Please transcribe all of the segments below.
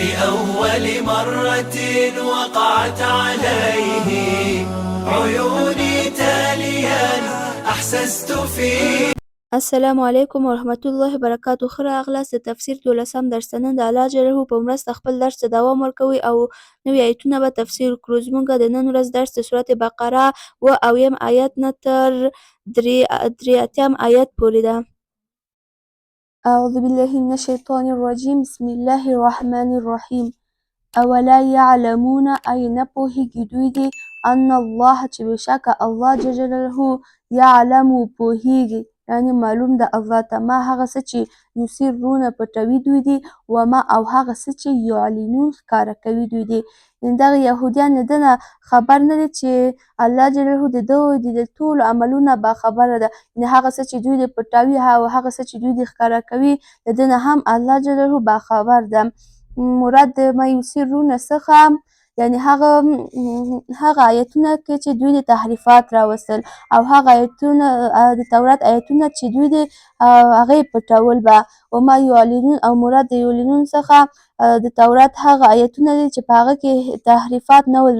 بأول مرة وقعت عليه عيوني تاليا أحسست فيه. السلام علیکم ورحمت الله وبرکاتو. ښه راغلاست د تفسیر 12م درس ته. نن د الله جل جلاله په مرسته خپل درس ته دوام ورکوي او نوي آیتونه به تفسیر کړو. زموږ د نن ورځ درس د سورت بقره اویم آیت نه تر 83 آیت پورې ده. اعوذ بالله من الشیطان الرجیم. بسم الله الرحمن الرحیم. اولا یعلمون ای نه پوهیږي دوی دي ان الله چې بېشکه الله جل جلاله یعلم پوهیږي، یعنې معلوم ده الله ته ما هغه څه چې یسرونه پټوي دوی دي وما او هغه څه چې یعلنون ښکاره کوي دوی دي. یعنې دغه یهودیان د ده نه خبر نه دي چې الله جل جلاله د دوی د ټولو عملونه باخبره ده. یعنې هغه څه چې دوی دې پټوي او هغه څه چې دوی دې ښکاره کوي د ده نه هم الله جل جلاله باخبر ده. مراد د ما یسرونه څخه یعنې هغه آیتونه کې چې دوی د تحریفات راوستل او هغه آیتونه د تورات آیتونه چې دوی د هغه یې پټول به. وما یعلنون او مراد د یعلنون څخه د تورات هغه آیتونه دي چې په هغه کې تحریفات نه ول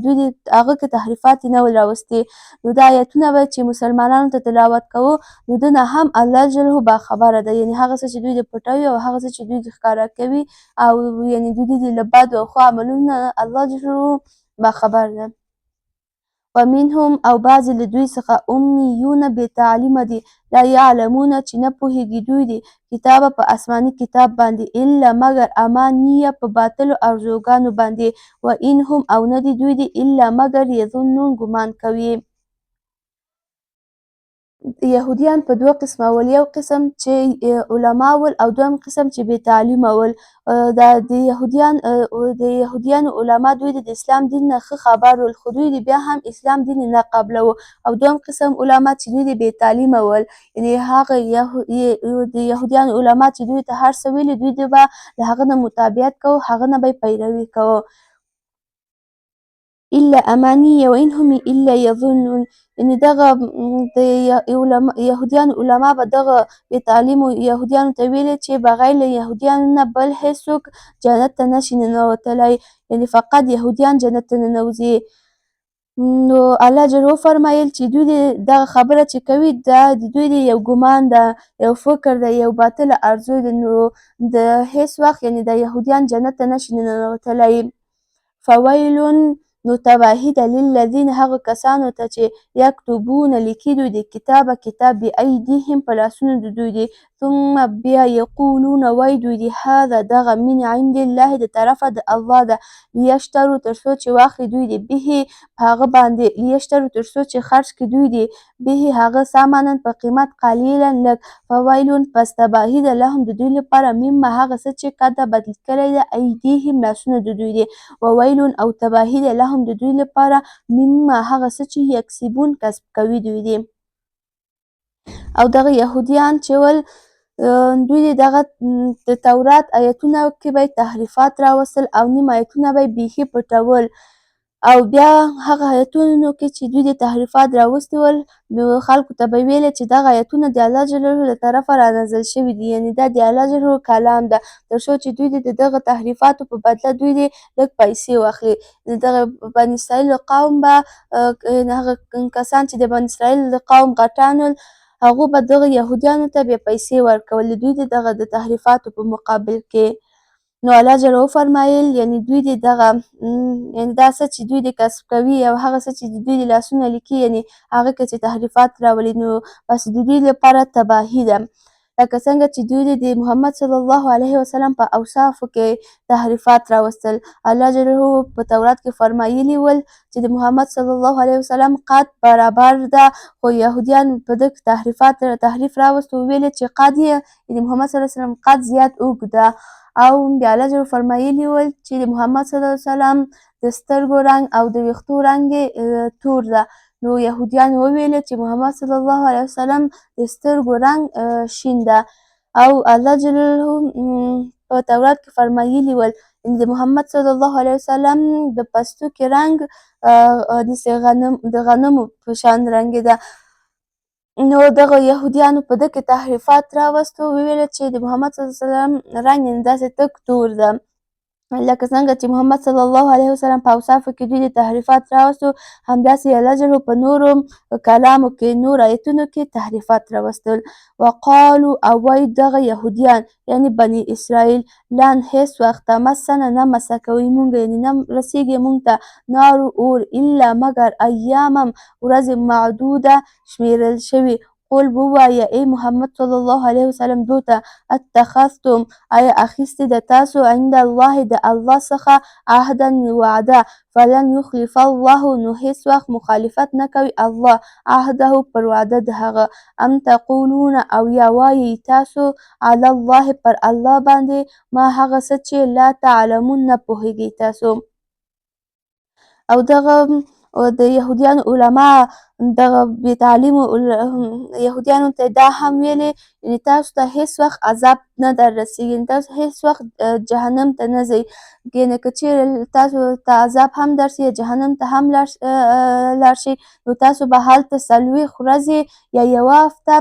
دوی د هغه کې تحریفات نه ول راوستي. نو دا آیتونه به چې مسلمانانو ته تلاوت کوو نو ده نه هم الله جل باخبره ده. یعنې هغه څه چې دوی د پټوي او هغه څه چې دوی د ښکاره کوي او یعنې دوی د له بدو او ښو عملونه الله جل باخبر ده. ومنهم او بعضې له دوی څخه امیون بې تعلیمه دي لا یعلمون چې نه پوهېږي دوی د کتابه په آسماني کتاب باندې الا مګر امانیه په باطلو ارزوګانو باندې و ان هم او نه دي دوی دي الا مګر یظنون ګمان کوي. یهودیان په دوه قسمه ول، یو قسم چې علما ول او دویم قسم چې بې تعلیمه ول. د یهودیانو علما دوی د اسلام دین نه ښه خبر ول خو دوی بیا هم اسلام دین نه قبلوه. او دویم قسم علما چې دوی د بې تعلیمه ول، یعنې هغه د یهودیانو علما چې دوی ته هر څه ویلي دوی به د هغه نه مطابقت کوو، هغه نه به یې پیروي کوو. الا اماني و ان هم الا یظنون، یعنې دغه د یهودیانو علما به دغه بې تعلیمو یهودیانو ته ویلې چې بغیر له یهودیانو نه بل هېڅوک جنت ته نشي ننوتلی، یعنې فقط یهودیان جنت ته ننوځي. نو الله جل وفرمایل چې دوی دغه خبره چې کوي دا د دوی د یو ګمان ده، یو فکر ده، یو باطله ارزو ده. نو د هېڅ وخت یعنې د یهودیان جنت ته نشي ننوتلی. فویلون نو تباهي ده للذین هغه کسانو ته چې یکتبون لیکي دوی د کتاب بایدیهم په لاسونو د دوی دي ثم بیا یقولون وایي دوی دي هذا دغه من عند الله د طرفه د الله ده لیشترو تر څو چې واخلي دوی دي به په هغه باندې لیشترو تر څو چې خرج کړي دوی دي به هغه سامانن په قیمت قلیلا لږ. فویلون پس تباهي ده لهم د دوی لپاره مما هغه څه چې قده بدل کړی ده ایدیهم لاسونه د دوی دي وویلون او تباهي ده لهم د دوی لپاره مما هغه څه چې یکسبون کسب کوي دوی دي. او دغه یهودیان چې ول دوی دغه د تورات آیتونه کې به تحریفات راوستل او نیم آیتونه به بیخي پټول او بیا هغه آیتونو کې چې دوی د تحریفات راوستي ول نو خلکو ته به ویلې چې دغه آیتونه د الله جل جلاله له طرفه رانازل شوي دي، یعنې دا د الله جل جلاله کلام ده تر څو چې دوی د دغه تحریفاتو په بدله دوی دې لږ پیسې واخلي. دغه بني اسرائیل قوم به هغه کسان چې د بني اسرائیل قوم غټان ول هغو به دغه یهودیانو ته بیا پیسې ورکول دوی د دغه د تحریفاتو په مقابل کې. نو الله جل وفرمایل یعنې دوی دغه یعنې دا څه چې دوی کسب کوي او هغه څه چې دوی د لاسونه لیکي یعنې هغه کې چې تحریفات راولي نو بس د دوی لپاره تباهي ده. لکه څنګه چې دوی د محمد صلی الله علیه وسلم په اوصافو کې تحریفات راوستل. الله جل جلاله په تورات کې فرمایلي ول چې د محمد صلی الله علیه وسلم قد برابر ده خو یهودیان په دغه تحریف راوست او ویل چې قد یې د محمد صلی الله علیه وسلم قد زیات اوږد ده. او بیا الله جل فرمایلي ول چې د محمد صلی الله علیه وسلم د سترګو رنګ او د ویښتو رنګ تور ده. نو یهودیان وویل چې محمد صلی الله علیه وسلم د سترګو رنګ شین ده. او الله جل جلاله په تورات کې فرمایلي ول د محمد صلی الله علیه وسلم د پوستکي رنګ د غنمو په شان رنګ ده. نو دغه یهودیانو په ده کې تحریفات راوستو وویل چې د محمد صلی الله علیه وسلم رنګ یعنې داسې تک تور ده. لکه څنګه چې محمد صلی الله علیه وسلم په اوصافو کې دوی د تحریفات راوستو، همداسې الله جل په نورو کلامو کې نور آیتونو کې تحریفات راوستل. وقالو او وایي دغه یهودیان یعنې بني اسرائیل لن هېڅ وخت تمسنه نه مسه کوي موږ یعنې نه رسیږي موږ ته نارو اور الا مګر ایامم ورځې معدوده شمیرل شوي. قل ووایه ای محمد صلی الله علیه وسلم دوی ته اتخذتم آیا اخیستې ده تاسو عند الله د الله څخه عهدا وعده فلن یخلف الله نو هیڅ وخت مخالفت نه کوي الله عهده پر وعده د هغه ام تقولون او یا وایي تاسو علی الله پر الله باندې ما هغه څه چې لا تعلمون نه پوهیږئ تاسو. او دغه د یهودیانو علما دغه بې تعلیمو یهودیانو ته دا هم ویلې یعنې تاسو ته هېڅ وخت عذاب نه در رسېږي، یعنې تاسو هېڅ وخت جهنم ته نه ځئ، یعنې که چیرې تاسو ته عذاب هم درشي یا جهنم ته هم لاړ شئ نو تاسو به هلته 40 ورځې یا یوه هفته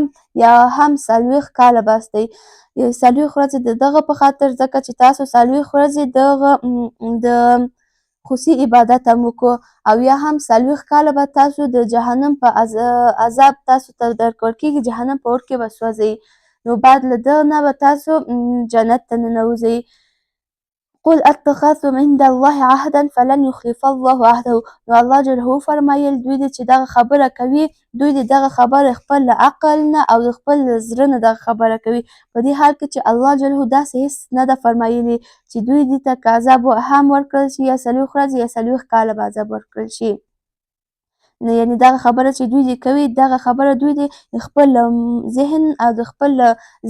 یا هم 40 کاله باستئ. 40 ورځې د دغه په خاطر ځکه چې تاسو 40 ورځې دغه د خصوصي عبادت هم وکړو او یا هم 40 کاله به تاسو د جهنم په عذاب تاسو ته درکول کېږي، جهنم په اور کې به سوځئ، نو بعد له دغه نه به تاسو جنت ته ننوځئ. قل اتخذتم عند الله عهدا فلن يخلف الله عهده نو الله جل فرمایل دوی دې چې دغه خبره کوي دوی دې دغه خبره خپل له عقل نه او د خپل زړه نه دغه خبره کوي په دې حال کې چې الله جل داسې هېڅ نه ده فرمایلي چې دوی دې ته که عذاب هم ورکړل شي یا 40 ورځې یا 40 کاله به عذاب ورکړل شي. نو یعنې دغه خبره چې دوی دې کوي دغه خبره دوی دې خپل ذهن او د خپل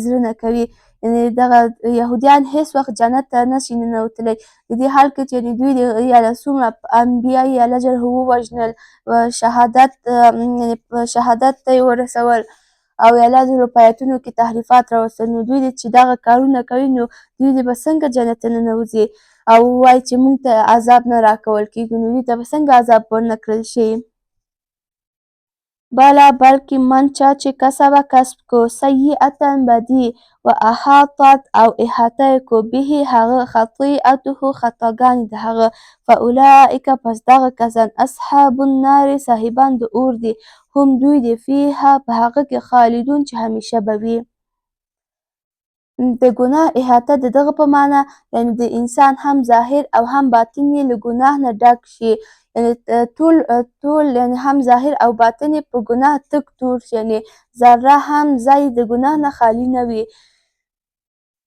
زړه نه کوي. یعنې دغه یهودیان هېڅ وخت جنت ته نشي ننوتلی د دې حال کې چې دوی د یعنې څومره انبیا یې الله جل ووژنل شهادت ته یې ورسول او الله جل په آیتونو کې تحریفات راوستل نو دوی دې چې دغه کارونه کوي نو دوی دې به څنګه جنت ته ننوځي او وایي چې موږ ته عذاب نه راکول کېږي نو دوی ته به څنګه عذاب ورنه کړل شي. بله بلکې من چا چې کسبه کسب کو سیئة بدي و احاطت او احاطه کو به هغه خطیئته خطاګانې د هغه فاولئک پس دغه کسان اصحاب النار صاحبان د اور دي هم دوی دي فیها په هغه کې خالدون چې همیشه به وي. د ګناه احاطه د دغه په معنا یعنې د انسان هم ظاهر او هم باطن یې له ګناه نه ډک شي یعنې ټول یعنې هم ظاهر او باطن یې په ګناه تک تور شي یعنې ذره هم ځای د ګناه نه خالي نه وي.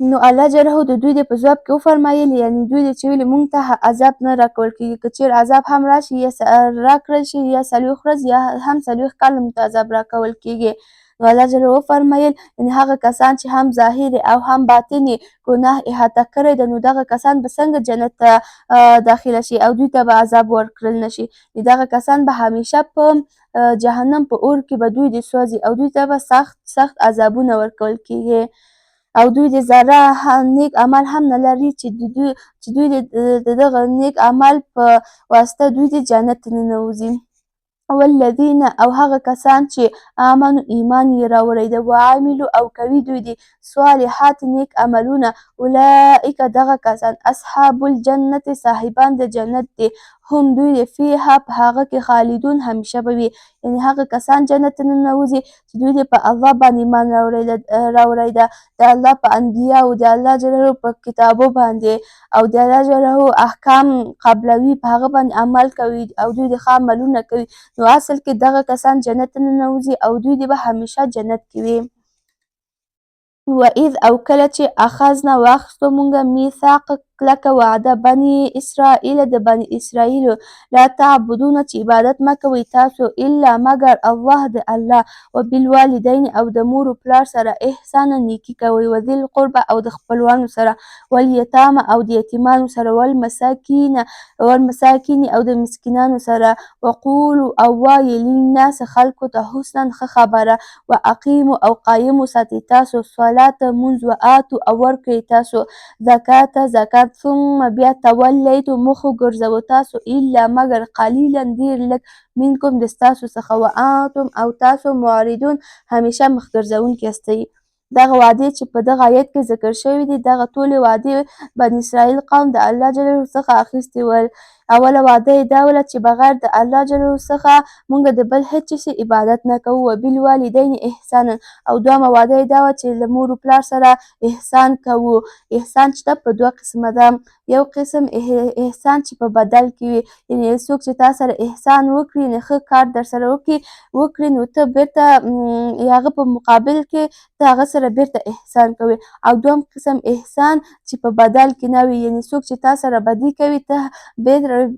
نو الله جل د دوی دې په ځواب کې وفرمایل یعنې دوی دې چې ویلې موږ ته عذاب نه راکول کېږي که چیرې عذاب هم راشي یا راکړل شي یا 40 ورځې یا هم 40 کاله موږ ته عذاب راکول کېږي. نو الله جل وفرمایل یعنې هغه کسان چې هم ظاهر او هم باطن یې ګناه احاطه کړی ده نو دغه کسان به څنګه جنت ته داخله شي او دوی ته به عذاب ورکړل نه شي. دغه کسان به همیشه په جهنم په اور کې به دوی دې سوځي او دوی ته به سخت عذابونه ورکول کېږي او دوی د ذره نیک عمل هم نه لري چې دوی د دغه نیک عمل په واسطه دوی د جنت ته ننوځي. والذین او هغه کسان چې آمنو ایمان یې راوړی ده وعملو او کوي دوی د صالحات نیک عملونه اولئک دغه کسان اصحاب الجنت صاحبان د جنت دي هم دوی د فیها په هغه کې خالدون همیشه به وي یعنې هغه کسان جنت ته ننوځي چې دوی د په الله باندې ایمان راوړی ده د الله په انبیاو د الله جل په کتابو باندې او د الله جل احکام قبلوي په هغه باندې عمل کوي او دوی د ښه عملونه کوي نو اصل کې دغه کسان جنت ته ننوځي او دوی دې به همیشه جنت کې وي. وإذ او کله چې اخذنا واخیستو مونږه میثاق کلکه وعده بني اسرائیل د بني اسرائیلو لا تعبدون چې عبادت مه کوئ تاسو الا مګر الله د الله وبالوالدین او د مور و پلار سره احسانا نیکي کوئ وذي القربه او د خپلوانو سره والیتامه او د یتیمانو سره والمساکین او د مسکینانو سره وقولو او وایي للناس خلکو ته حسنا ښه خبره واقیمو او قایم وساتئ تاسو صلات مونځ وآتو او ورکړئ تاسو زکات ثم بیا تولیتو مخ وګرځوه تاسو الا مګر قلیلا ډېر لږ منکم د ستاسو څخه وانتم او تاسو معرضون همیشه مخ ګرځوونکي یاستئ. دغه وعدې چې په دغه آیت کې ذکر شوي دي دغه ټولې وعدې بني اسرائیل قوم د الله جل جلاله څخه اخیستي ول. اوله وعده یې دا وله چې بغیر د الله جل جلاله څخه مونږ د بل هېڅ چي سي عبادت نه کوو. وبالوالدین احسانا. او دویمه وعده یې دا وه چې له مور و پلار سره احسان کوو. احسان چې ده په دوه قسمه ده. یو قسم احسان چې په بدل کې وي، یعنې څوک چې تا سره احسان وکړي یعنې ښه کار در سره وکړي نو ته بېرته هغه په مقابل کې ته هغه سره بېرته احسان کوې. او دویم قسم احسان چې په بدل کې نه وي، یعنې څوک چې تا سره بدي کوي ته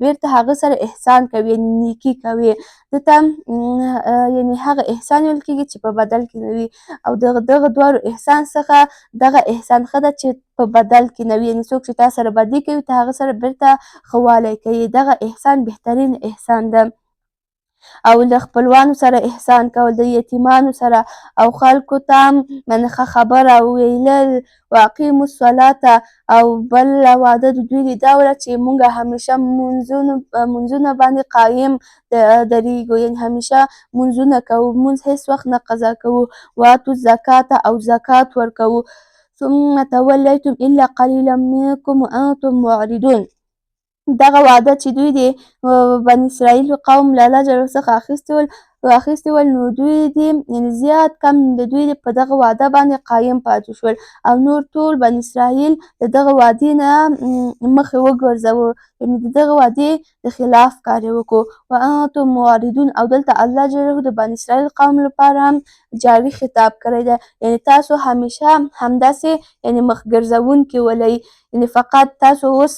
بېرته هغه سره احسان کوي یعنې نیکي کوي. دې ته یعنې هغه احسان ویل کېږي چې په بدل کې نه وي. او دغه دواړو احسان څخه دغه احسان ښه ده چې په بدل کې نه وي، یعنې څوک چې تا سره بدي کوي ته هغه سره بېرته ښه والی کوي. دغه احسان بهترین احسان ده. او له خپلوانو سره احسان کول، د یتیمانو سره او خلکو ته ښه خبره ویلل. واقیموا الصلاة. او بله وعده د دوی دا وله چې مونږ همیشه مونځونه باندې قایم درېږو، یعنې همیشه مونځونه کوو، مونځ هېڅ وخت نه قضا کوو. واتو الزکاة. او زکات ورکوو. ثم تولیتم الا قلیلا منکم وانتم معرضون. دغه وعده چې دوی د بني اسرائیلو قوم له الله جل څخه اخیستي ول نو دوی دې یعنې زیات کم د دوی په دغه وعده باندې قایم پاتې شول او نور ټول بني اسرائیل د دغه وعدې نه مخې وګرځوه، یعنې د دغه وعدې د خلاف کار یې وکړو. وانتم معرضون. او دلته الله جل جلاله د بني اسرائیل قوم لپاره هم جاري خطاب کړی دی، یعنې تاسو همیشه همداسې یعنې مخ ګرځوونکي ولئ، یعنې فقط تاسو اوس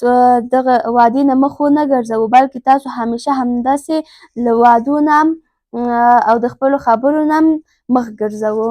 دغه وعدې نه مخ ونه ګرځوو بلکې تاسو همیشه همداسې له وعدو نه او د خپلو خبرو نه مخ ګرځوو.